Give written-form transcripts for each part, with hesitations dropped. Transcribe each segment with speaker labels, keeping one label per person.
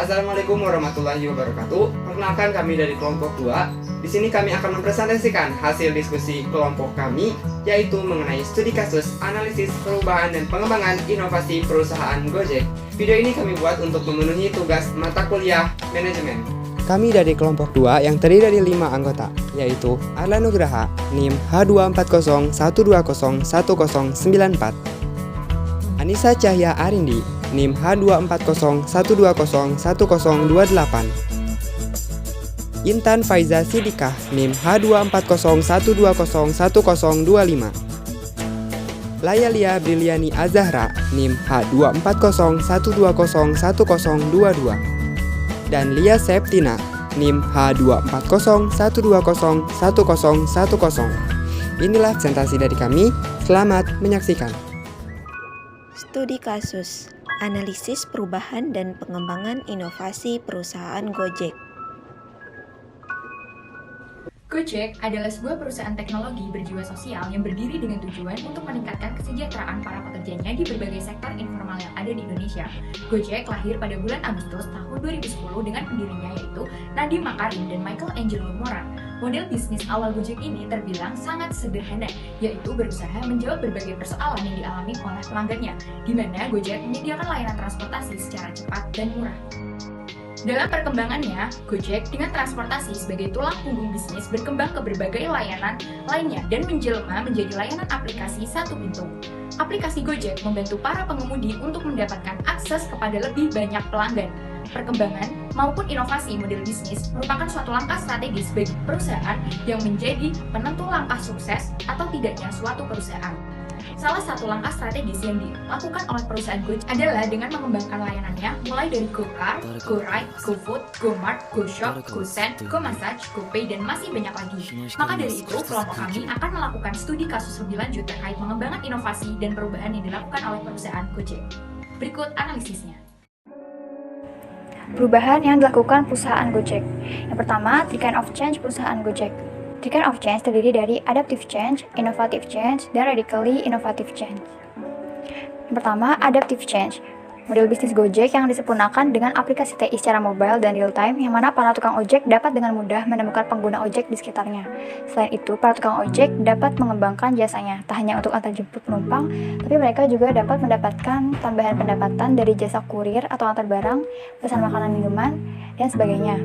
Speaker 1: Assalamualaikum warahmatullahi wabarakatuh. Perkenalkan, kami dari kelompok 2. Di sini kami akan mempresentasikan hasil diskusi kelompok kami, yaitu mengenai studi kasus, analisis, perubahan, dan pengembangan inovasi perusahaan Gojek. Video ini kami buat untuk memenuhi tugas mata kuliah manajemen. Kami dari kelompok 2 yang terdiri dari 5 anggota, yaitu Arla Nugraha, NIM H24012011094, Anissa Cahya Arindi, NIM H24012011028, Intan Faiza Sidikah, NIM H24012011025, Layalia Briliani Azahra, NIM H24012011022, dan Lia Septina, NIM H24012011010. Inilah presentasi dari kami. Selamat menyaksikan.
Speaker 2: Studi kasus, analisis perubahan dan pengembangan inovasi perusahaan Gojek.
Speaker 3: Gojek adalah sebuah perusahaan teknologi berjiwa sosial yang berdiri dengan tujuan untuk meningkatkan kesejahteraan para pekerjanya di berbagai sektor informal yang ada di Indonesia. Gojek lahir pada bulan Agustus tahun 2010 dengan pendirinya yaitu Nadiem Makarim dan Michael Angelo Moran. Model bisnis awal Gojek ini terbilang sangat sederhana, yaitu berusaha menjawab berbagai persoalan yang dialami oleh pelanggannya, di mana Gojek menyediakan layanan transportasi secara cepat dan murah. Dalam perkembangannya, Gojek dengan transportasi sebagai tulang punggung bisnis berkembang ke berbagai layanan lainnya dan menjelma menjadi layanan aplikasi satu pintu. Aplikasi Gojek membantu para pengemudi untuk mendapatkan akses kepada lebih banyak pelanggan. Perkembangan maupun inovasi model bisnis merupakan suatu langkah strategis bagi perusahaan yang menjadi penentu langkah sukses atau tidaknya suatu perusahaan. Salah satu langkah strategis yang dilakukan oleh perusahaan Gojek adalah dengan mengembangkan layanannya mulai dari GoCar, GoRide, GoFood, GoMart, GoShop, GoSend, GoMassage, GoPay, dan masih banyak lagi. Maka dari itu, kelompok kami akan melakukan studi kasus lebih lanjut terkait pengembangan inovasi dan perubahan yang dilakukan oleh perusahaan Gojek. Berikut analisisnya.
Speaker 4: Perubahan yang dilakukan perusahaan Gojek. Yang pertama, the kind of change perusahaan Gojek. The kind of change terdiri dari adaptive change, innovative change, dan radically innovative change. Yang pertama, adaptive change. Model bisnis Gojek yang disempurnakan dengan aplikasi TI secara mobile dan real time, yang mana para tukang ojek dapat dengan mudah menemukan pengguna ojek di sekitarnya. Selain itu, para tukang ojek dapat mengembangkan jasanya, tak hanya untuk antar jemput penumpang, tapi mereka juga dapat mendapatkan tambahan pendapatan dari jasa kurir atau antar barang, pesan makanan minuman, dan sebagainya.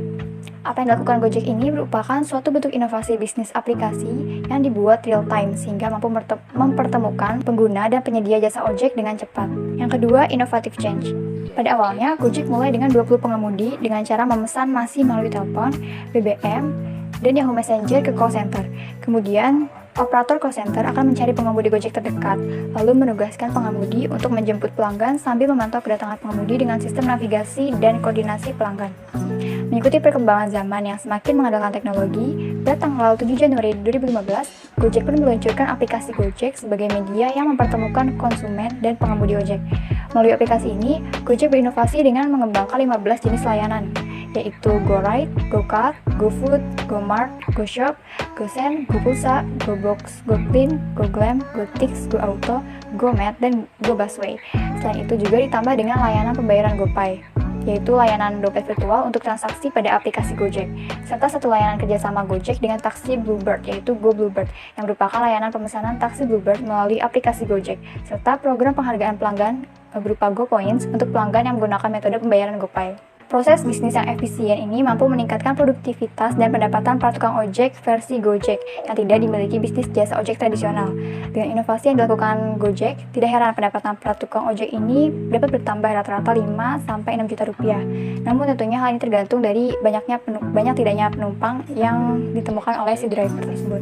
Speaker 4: Apa yang dilakukan Gojek ini merupakan suatu bentuk inovasi bisnis aplikasi yang dibuat real time sehingga mampu mempertemukan pengguna dan penyedia jasa ojek dengan cepat. Yang kedua, innovative change. Pada awalnya, Gojek mulai dengan 20 pengemudi dengan cara memesan masih melalui telepon, BBM, dan Yahoo Messenger ke call center. Kemudian, operator call center akan mencari pengemudi Gojek terdekat, lalu menugaskan pengemudi untuk menjemput pelanggan sambil memantau kedatangan pengemudi dengan sistem navigasi dan koordinasi pelanggan. Mengikuti perkembangan zaman yang semakin mengandalkan teknologi, pada tanggal 7 Januari 2015, Gojek pun meluncurkan aplikasi Gojek sebagai media yang mempertemukan konsumen dan pengemudi ojek. Melalui aplikasi ini, Gojek berinovasi dengan mengembangkan 15 jenis layanan, yaitu GoRide, GoCar, GoFood, GoMart, GoShop, GoSend, GoPulsa, GoBox, GoClean, GoGlam, GoTix, GoAuto, GoMat, dan GoBusway. Selain itu juga ditambah dengan layanan pembayaran GoPay, yaitu layanan dompet virtual untuk transaksi pada aplikasi Gojek, serta satu layanan kerjasama Gojek dengan taksi Bluebird, yaitu Go Bluebird, yang merupakan layanan pemesanan taksi Bluebird melalui aplikasi Gojek, serta program penghargaan pelanggan berupa GoPoints untuk pelanggan yang menggunakan metode pembayaran GoPay. Proses bisnis yang efisien ini mampu meningkatkan produktivitas dan pendapatan para tukang ojek versi Gojek yang tidak dimiliki bisnis jasa ojek tradisional. Dengan inovasi yang dilakukan Gojek, tidak heran pendapatan para tukang ojek ini dapat bertambah rata-rata 5-6 juta rupiah. Namun tentunya hal ini tergantung dari banyak tidaknya penumpang yang ditemukan oleh si driver tersebut.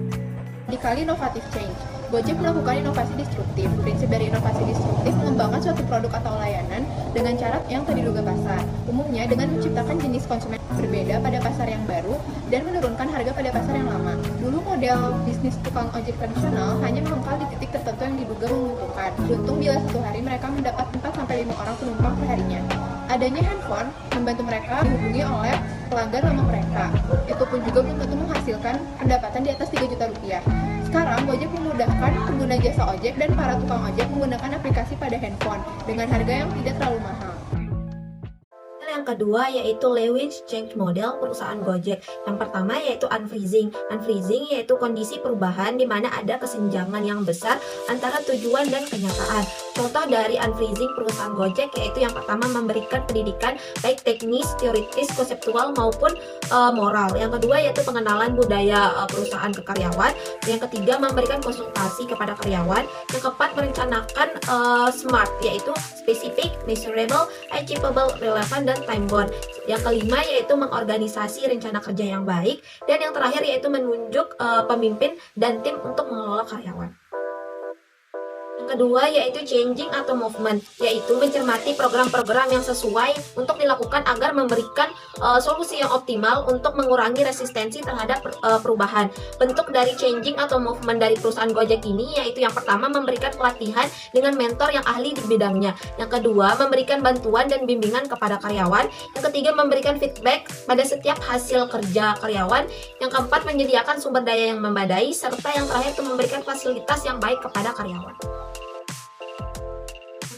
Speaker 5: Radically innovative change. Gojek melakukan inovasi disruptif. Prinsip dari inovasi disruptif mengembangkan suatu produk atau layanan dengan cara yang tak diduga pasar. Umumnya dengan menciptakan jenis konsumen berbeda pada pasar yang baru dan menurunkan harga pada pasar yang lama. Dulu model bisnis tukang ojek tradisional hanya mangkal di titik tertentu yang diduga menguntungkan. Beruntung bila satu hari mereka mendapat 4-5 orang penumpang perharinya. Adanya handphone membantu mereka dihubungi oleh pelanggan lama mereka. Itu pun juga belum tentu menghasilkan pendapatan di atas 3 juta rupiah. Sekarang Gojek memudahkan pengguna jasa ojek dan para tukang ojek menggunakan aplikasi pada handphone dengan harga yang tidak terlalu mahal.
Speaker 6: Yang
Speaker 2: yang kedua yaitu Lewis Change Model perusahaan Gojek. Yang pertama yaitu unfreezing. Unfreezing yaitu kondisi perubahan di mana ada kesenjangan yang besar antara tujuan dan kenyataan. Contoh dari unfreezing perusahaan Gojek yaitu yang pertama memberikan pendidikan baik teknis, teoritis, konseptual maupun moral. Yang kedua yaitu pengenalan budaya perusahaan ke karyawan. Yang ketiga memberikan konsultasi kepada karyawan. Yang keempat merencanakan SMART yaitu specific, measurable, achievable, relevant, dan time bound. Yang kelima yaitu mengorganisasi rencana kerja yang baik. Dan yang terakhir yaitu menunjuk pemimpin dan tim untuk mengelola karyawan. Yang kedua yaitu changing atau movement, yaitu mencermati program-program yang sesuai untuk dilakukan agar memberikan solusi yang optimal untuk mengurangi resistensi terhadap perubahan. Bentuk dari changing atau movement dari perusahaan Gojek ini yaitu yang pertama memberikan pelatihan dengan mentor yang ahli di bidangnya. Yang kedua memberikan bantuan dan bimbingan kepada karyawan. Yang ketiga memberikan feedback pada setiap hasil kerja karyawan. Yang keempat menyediakan sumber daya yang memadai, serta yang terakhir itu memberikan fasilitas yang baik kepada karyawan.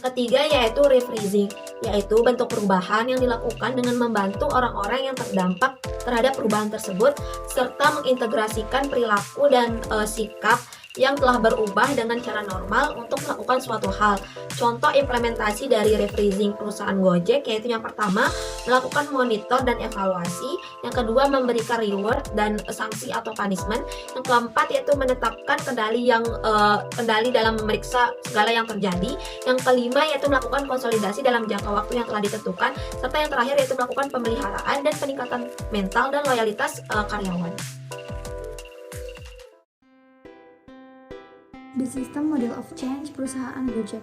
Speaker 2: Ketiga yaitu refreezing, yaitu bentuk perubahan yang dilakukan dengan membantu orang-orang yang terdampak terhadap perubahan tersebut serta mengintegrasikan perilaku dan sikap yang telah berubah dengan cara normal untuk melakukan suatu hal. Contoh implementasi dari refreezing perusahaan Gojek yaitu yang pertama melakukan monitor dan evaluasi, yang kedua memberikan reward dan sanksi atau punishment, yang keempat yaitu menetapkan kendali dalam memeriksa segala yang terjadi, yang kelima yaitu melakukan konsolidasi dalam jangka waktu yang telah ditentukan, serta yang terakhir yaitu melakukan pemeliharaan dan peningkatan mental dan loyalitas karyawan.
Speaker 4: The System Model of Change perusahaan Gojek.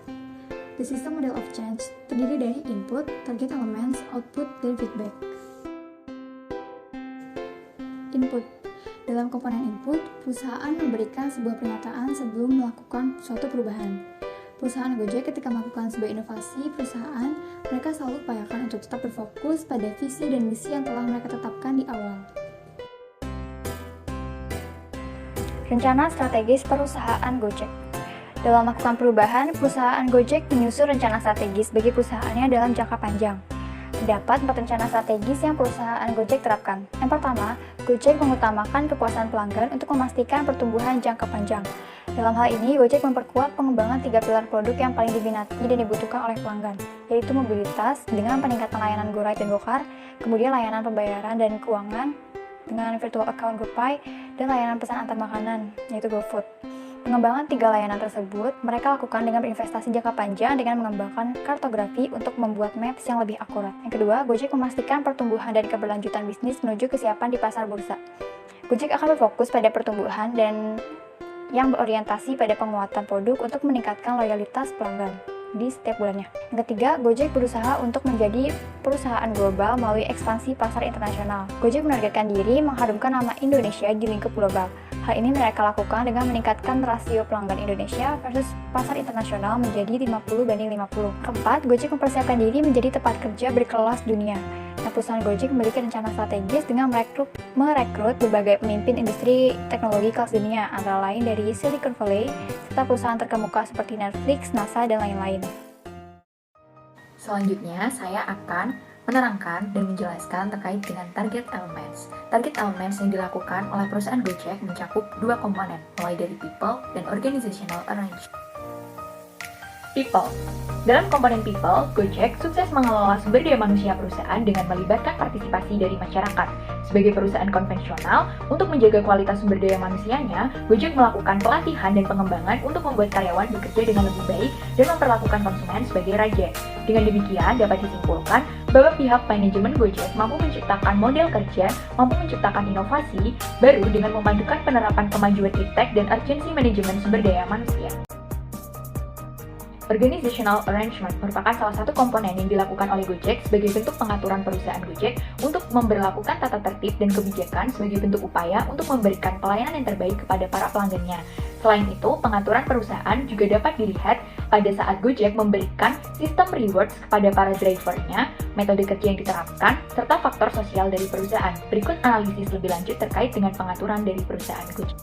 Speaker 4: The System Model of Change terdiri dari input, target elements, output, dan feedback. Input. Dalam komponen input, perusahaan memberikan sebuah pernyataan sebelum melakukan suatu perubahan. Perusahaan Gojek ketika melakukan sebuah inovasi perusahaan, mereka selalu upayakan untuk tetap berfokus pada visi dan misi yang telah mereka tetapkan di awal. Rencana strategis perusahaan Gojek. Dalam melakukan perubahan, perusahaan Gojek menyusun rencana strategis bagi perusahaannya dalam jangka panjang. Terdapat 4 rencana strategis yang perusahaan Gojek terapkan. Yang pertama, Gojek mengutamakan kepuasan pelanggan untuk memastikan pertumbuhan jangka panjang. Dalam hal ini, Gojek memperkuat pengembangan 3 pilar produk yang paling diminati dan dibutuhkan oleh pelanggan, yaitu mobilitas dengan peningkatan layanan GoRide dan GoCar, kemudian layanan pembayaran dan keuangan dengan virtual account GoPay, dan layanan pesan antar makanan, yaitu GoFood. Pengembangan 3 layanan tersebut mereka lakukan dengan berinvestasi jangka panjang dengan mengembangkan kartografi untuk membuat maps yang lebih akurat. Yang kedua, Gojek memastikan pertumbuhan dan keberlanjutan bisnis menuju kesiapan di pasar bursa. Gojek akan berfokus pada pertumbuhan dan yang berorientasi pada penguatan produk untuk meningkatkan loyalitas pelanggan di setiap bulannya. Yang ketiga, Gojek berusaha untuk menjadi perusahaan global melalui ekspansi pasar internasional. Gojek menargetkan diri mengharumkan nama Indonesia di lingkup global. Hal ini mereka lakukan dengan meningkatkan rasio pelanggan Indonesia versus pasar internasional menjadi 50/50. Keempat, Gojek mempersiapkan diri menjadi tempat kerja berkelas dunia. Nah, perusahaan Gojek memiliki rencana strategis dengan merekrut berbagai pemimpin industri teknologi kelas dunia, antara lain dari Silicon Valley, serta perusahaan terkemuka seperti Netflix, NASA, dan lain-lain.
Speaker 3: Selanjutnya, saya akan menerangkan dan menjelaskan terkait dengan target elements. Target elements yang dilakukan oleh perusahaan Gojek mencakup 2 komponen, mulai dari people dan organizational arrangement. People. Dalam komponen people, Gojek sukses mengelola sumber daya manusia perusahaan dengan melibatkan partisipasi dari masyarakat. Sebagai perusahaan konvensional, untuk menjaga kualitas sumber daya manusianya, Gojek melakukan pelatihan dan pengembangan untuk membuat karyawan bekerja dengan lebih baik dan memperlakukan konsumen sebagai raja. Dengan demikian, dapat disimpulkan bahwa pihak manajemen Gojek mampu menciptakan model kerja, mampu menciptakan inovasi baru dengan memadukan penerapan kemajuan iptek dan urgensi manajemen sumber daya manusia. Organizational arrangement merupakan salah satu komponen yang dilakukan oleh Gojek sebagai bentuk pengaturan perusahaan Gojek untuk memberlakukan tata tertib dan kebijakan sebagai bentuk upaya untuk memberikan pelayanan yang terbaik kepada para pelanggannya. Selain itu, pengaturan perusahaan juga dapat dilihat pada saat Gojek memberikan sistem rewards kepada para drivernya, metode kerja yang diterapkan, serta faktor sosial dari perusahaan. Berikut analisis lebih lanjut terkait dengan pengaturan dari perusahaan Gojek.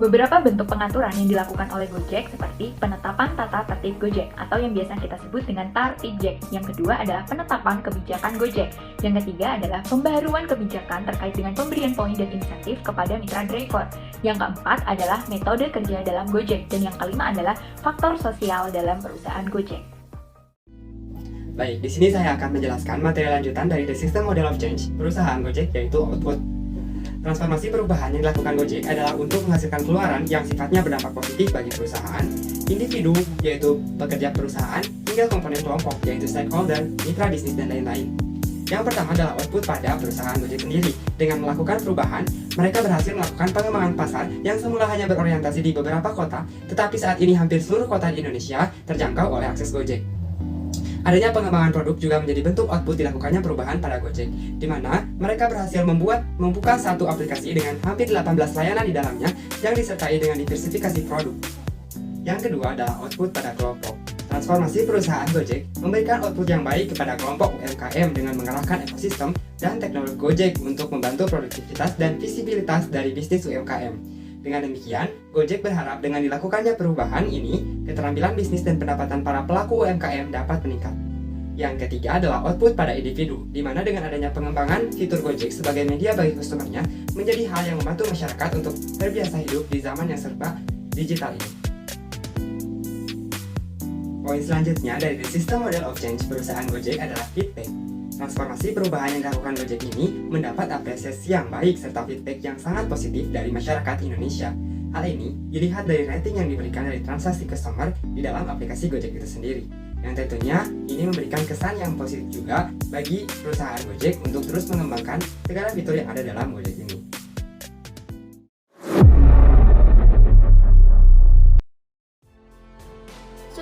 Speaker 3: Beberapa bentuk pengaturan yang dilakukan oleh Gojek seperti penetapan tata tertib Gojek atau yang biasa kita sebut dengan Tartibjek. Yang kedua adalah penetapan kebijakan Gojek. Yang ketiga adalah pembaharuan kebijakan terkait dengan pemberian poin dan insentif kepada mitra driver. Yang keempat adalah metode kerja dalam Gojek. Dan yang kelima adalah faktor sosial dalam perusahaan Gojek.
Speaker 1: Baik, di sini saya akan menjelaskan materi lanjutan dari The System Model of Change perusahaan Gojek, yaitu output. Transformasi perubahan yang dilakukan Gojek adalah untuk menghasilkan keluaran yang sifatnya berdampak positif bagi perusahaan, individu, yaitu pekerja perusahaan, hingga komponen kelompok, yaitu stakeholder, mitra bisnis, dan lain-lain. Yang pertama adalah output pada perusahaan Gojek sendiri. Dengan melakukan perubahan, mereka berhasil melakukan pengembangan pasar yang semula hanya berorientasi di beberapa kota, tetapi saat ini hampir seluruh kota di Indonesia terjangkau oleh akses Gojek. Adanya pengembangan produk juga menjadi bentuk output dilakukannya perubahan pada Gojek, di mana mereka berhasil membuka satu aplikasi dengan hampir 18 layanan di dalamnya yang disertai dengan diversifikasi produk. Yang kedua adalah output pada kelompok. Transformasi perusahaan Gojek memberikan output yang baik kepada kelompok UMKM dengan mengerahkan ekosistem dan teknologi Gojek untuk membantu produktivitas dan visibilitas dari bisnis UMKM. Dengan demikian, Gojek berharap dengan dilakukannya perubahan ini, keterampilan bisnis dan pendapatan para pelaku UMKM dapat meningkat. Yang ketiga adalah output pada individu, di mana dengan adanya pengembangan fitur Gojek sebagai media bagi customer-nya menjadi hal yang membantu masyarakat untuk terbiasa hidup di zaman yang serba digital ini. Poin selanjutnya dari The System Model of Change perusahaan Gojek adalah feedback. Transformasi perubahan yang dilakukan Gojek ini mendapat apresiasi yang baik serta feedback yang sangat positif dari masyarakat Indonesia. Hal ini dilihat dari rating yang diberikan dari transaksi customer di dalam aplikasi Gojek itu sendiri. Yang tentunya ini memberikan kesan yang positif juga bagi perusahaan Gojek untuk terus mengembangkan segala fitur yang ada dalam Gojek ini.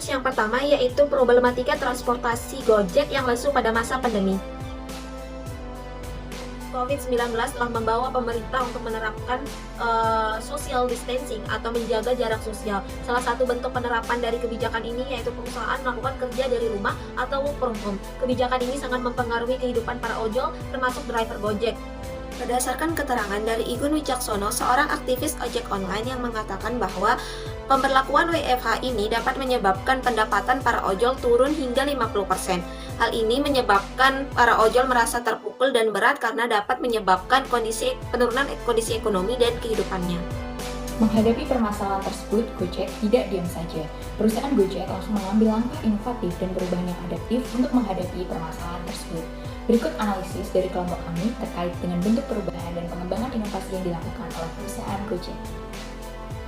Speaker 2: Yang pertama yaitu problematika transportasi Gojek yang lesu pada masa pandemi. COVID-19 telah membawa pemerintah untuk menerapkan social distancing atau menjaga jarak sosial. Salah satu bentuk penerapan dari kebijakan ini yaitu perusahaan melakukan kerja dari rumah atau work from home. Kebijakan ini sangat mempengaruhi kehidupan para ojol termasuk driver Gojek. Berdasarkan keterangan dari Igun Wicaksono, seorang aktivis ojek online yang mengatakan bahwa pemberlakuan WFH ini dapat menyebabkan pendapatan para ojol turun hingga 50%. Hal ini menyebabkan para ojol merasa terpukul dan berat karena dapat menyebabkan penurunan kondisi ekonomi dan kehidupannya.
Speaker 3: Menghadapi permasalahan tersebut, Gojek tidak diam saja. Perusahaan Gojek langsung mengambil langkah inovatif dan perubahan yang adaptif untuk menghadapi permasalahan tersebut. Berikut analisis dari kelompok kami terkait dengan bentuk perubahan dan pengembangan inovasi yang dilakukan oleh perusahaan Gojek.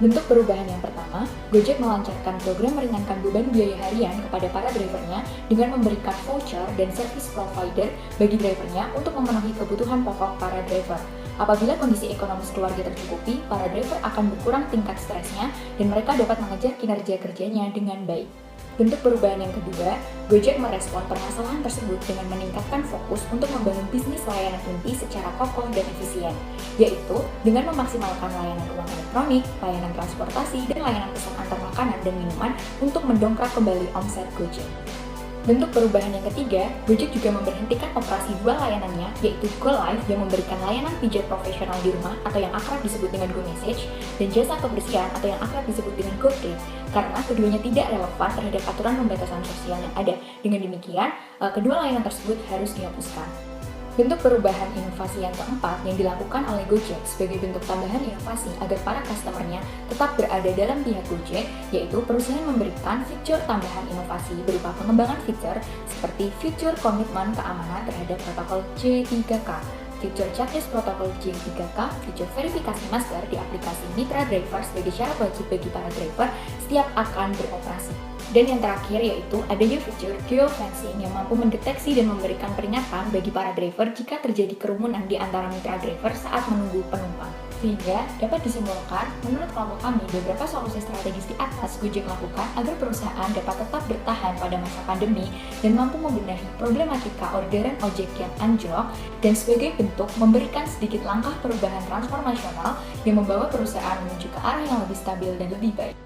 Speaker 3: Bentuk perubahan yang pertama, Gojek melancarkan program meringankan beban biaya harian kepada para drivernya dengan memberikan voucher dan service provider bagi drivernya untuk memenuhi kebutuhan pokok para driver. Apabila kondisi ekonomis keluarga tercukupi, para driver akan berkurang tingkat stresnya dan mereka dapat mengejar kinerja kerjanya dengan baik. Bentuk perubahan yang kedua, Gojek merespon permasalahan tersebut dengan meningkatkan fokus untuk membangun bisnis layanan inti secara kokoh dan efisien, yaitu dengan memaksimalkan layanan uang elektronik, layanan transportasi, dan layanan pesan antar makanan dan minuman untuk mendongkrak kembali omset Gojek. Bentuk perubahan yang ketiga, Gojek juga memberhentikan operasi dua layanannya, yaitu GoLive yang memberikan layanan pijat profesional di rumah atau yang akrab disebut dengan GoMessage, dan jasa kebersihan atau yang akrab disebut dengan GoClean, karena keduanya tidak relevan terhadap aturan pembatasan sosial yang ada. Dengan demikian, kedua layanan tersebut harus dihapuskan. Bentuk perubahan inovasi yang keempat yang dilakukan oleh Gojek sebagai bentuk tambahan inovasi agar para customer-nya tetap berada dalam pihak Gojek, yaitu perusahaan memberikan fitur tambahan inovasi berupa pengembangan fitur seperti fitur komitmen keamanan terhadap protokol J3K, fitur checklist protokol J3K, fitur verifikasi masker di aplikasi Mitra Driver sebagai syarat wajib bagi para driver setiap akan beroperasi. Dan yang terakhir yaitu adanya fitur geofencing yang mampu mendeteksi dan memberikan peringatan bagi para driver jika terjadi kerumunan di antara mitra driver saat menunggu penumpang. Sehingga dapat disimpulkan, menurut kelompok kami, beberapa solusi strategis di atas Gojek lakukan agar perusahaan dapat tetap bertahan pada masa pandemi dan mampu membenahi problematika orderan ojek yang anjlok dan sebagai bentuk memberikan sedikit langkah perubahan transformasional yang membawa perusahaan menuju ke arah yang lebih stabil dan lebih baik.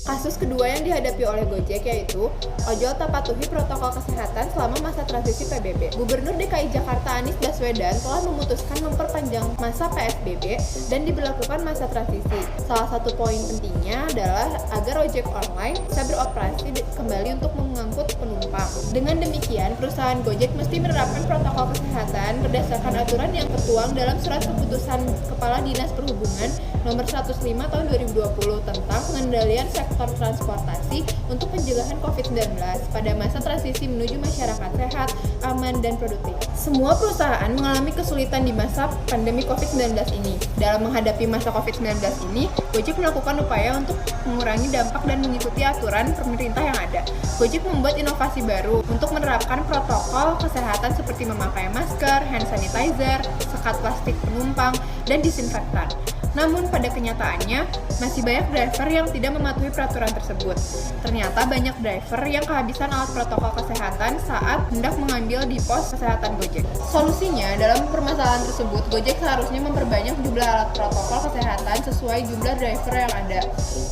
Speaker 5: Kasus kedua yang dihadapi oleh Gojek yaitu ojol tak patuhi protokol kesehatan selama masa transisi PBB. Gubernur DKI Jakarta Anies Baswedan telah memutuskan memperpanjang masa PSBB dan diberlakukan masa transisi. Salah satu poin pentingnya adalah agar ojek online bisa beroperasi kembali untuk mengangkut penumpang. Dengan demikian, perusahaan Gojek mesti menerapkan protokol kesehatan berdasarkan aturan yang tertuang dalam Surat Keputusan Kepala Dinas Perhubungan Nomor 105 Tahun 2020 tentang pengendalian sektor transportasi untuk pencegahan COVID-19 pada masa transisi menuju masyarakat sehat, aman, dan produktif. Semua perusahaan mengalami kesulitan di masa pandemi COVID-19 ini. Dalam menghadapi masa COVID-19 ini, Gojek melakukan upaya untuk mengurangi dampak dan mengikuti aturan pemerintah yang ada. Gojek membuat inovasi baru untuk menerapkan protokol kesehatan seperti memakai masker, hand sanitizer, sekat plastik penumpang, dan disinfektan. Namun pada kenyataannya, masih banyak driver yang tidak mematuhi peraturan tersebut. Ternyata banyak driver yang kehabisan alat protokol kesehatan saat hendak mengambil di pos kesehatan Gojek. Solusinya, dalam permasalahan tersebut, Gojek seharusnya memperbanyak jumlah alat protokol kesehatan sesuai jumlah driver yang ada.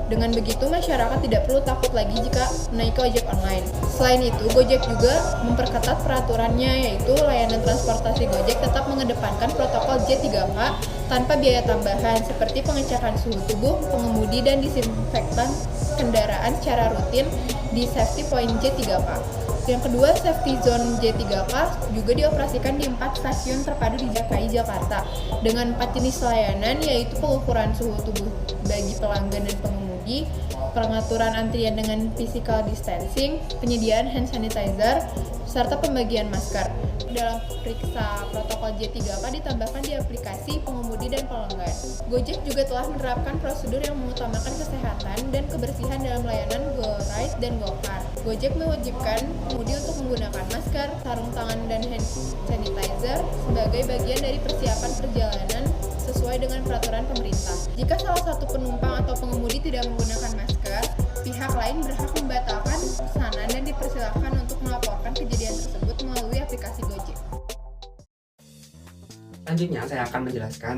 Speaker 5: Dengan begitu, masyarakat tidak perlu takut lagi jika menaiki ojek online. Selain itu, Gojek juga memperketat peraturannya, yaitu layanan transportasi Gojek tetap mengedepankan protokol J3K tanpa biaya tambahan seperti pengecekan suhu tubuh pengemudi dan disinfektan kendaraan secara rutin di safety point J3K. Yang kedua, safety zone J3K juga dioperasikan di 4 stasiun terpadu di DKI Jakarta dengan 4 jenis layanan, yaitu pengukuran suhu tubuh bagi pelanggan dan pengemudi, pengaturan antrian dengan physical distancing, penyediaan hand sanitizer, serta pembagian masker. Dalam periksa protokol J3K ditambahkan di aplikasi pengemudi dan pelanggan. Gojek juga telah menerapkan prosedur yang mengutamakan kesehatan dan kebersihan dalam layanan GoRide dan GoCar. Gojek mewajibkan pengemudi untuk menggunakan masker, sarung tangan, dan hand sanitizer sebagai bagian dari persiapan perjalanan sesuai dengan peraturan pemerintah. Jika salah satu penumpang atau pengemudi tidak menggunakan masker, pihak lain berhak membatalkan pesanan dan dipersilakan untuk melaporkan kejadian tersebut melalui aplikasi Gojek.
Speaker 1: Selanjutnya saya akan menjelaskan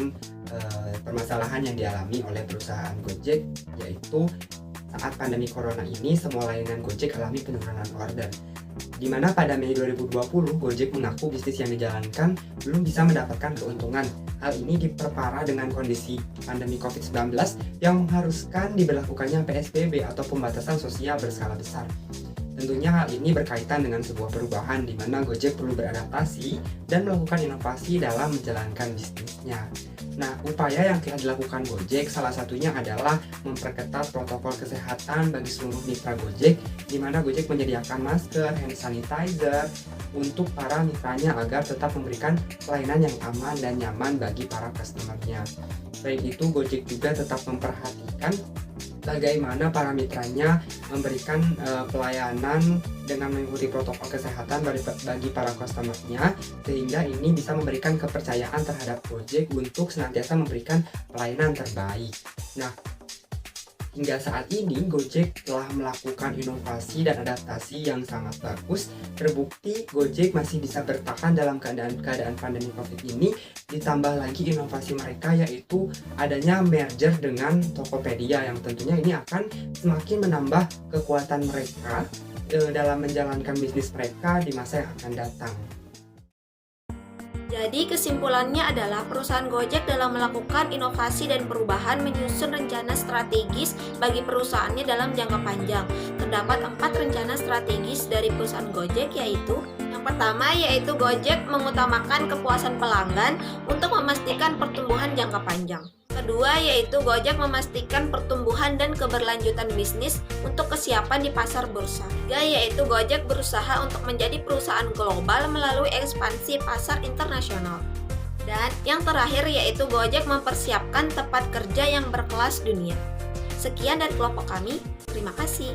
Speaker 1: permasalahan yang dialami oleh perusahaan Gojek, yaitu saat pandemi corona ini semua layanan Gojek alami penurunan order. Di mana pada Mei 2020 Gojek mengaku bisnis yang dijalankan belum bisa mendapatkan keuntungan. Hal ini diperparah dengan kondisi pandemi COVID-19 yang mengharuskan diberlakukannya PSBB atau pembatasan sosial berskala besar. Tentunya hal ini berkaitan dengan sebuah perubahan di mana Gojek perlu beradaptasi dan melakukan inovasi dalam menjalankan bisnisnya. Nah, upaya yang telah dilakukan Gojek salah satunya adalah memperketat protokol kesehatan bagi seluruh mitra Gojek, di mana Gojek menyediakan masker, hand sanitizer untuk para mitranya agar tetap memberikan pelayanan yang aman dan nyaman bagi para customer-nya. Selain itu, Gojek juga tetap memperhatikan bagaimana para mitranya memberikan pelayanan dengan mengikuti protokol kesehatan bagi para customer-nya, sehingga ini bisa memberikan kepercayaan terhadap Gojek untuk senantiasa memberikan pelayanan terbaik. Nah, hingga saat ini Gojek telah melakukan inovasi dan adaptasi yang sangat bagus. Terbukti Gojek masih bisa bertahan dalam keadaan pandemi COVID ini. Ditambah lagi inovasi mereka, yaitu adanya merger dengan Tokopedia yang tentunya ini akan semakin menambah kekuatan mereka dalam menjalankan bisnis mereka di masa yang akan datang.
Speaker 2: Jadi kesimpulannya adalah perusahaan Gojek dalam melakukan inovasi dan perubahan menyusun rencana strategis bagi perusahaannya dalam jangka panjang. Terdapat 4 rencana strategis dari perusahaan Gojek, yaitu yang pertama yaitu Gojek mengutamakan kepuasan pelanggan untuk memastikan pertumbuhan jangka panjang. Kedua yaitu Gojek memastikan pertumbuhan dan keberlanjutan bisnis untuk kesiapan di pasar bursa. Tiga yaitu Gojek berusaha untuk menjadi perusahaan global melalui ekspansi pasar internasional. Dan yang terakhir yaitu Gojek mempersiapkan tempat kerja yang berkelas dunia. Sekian dari kelompok kami, terima kasih.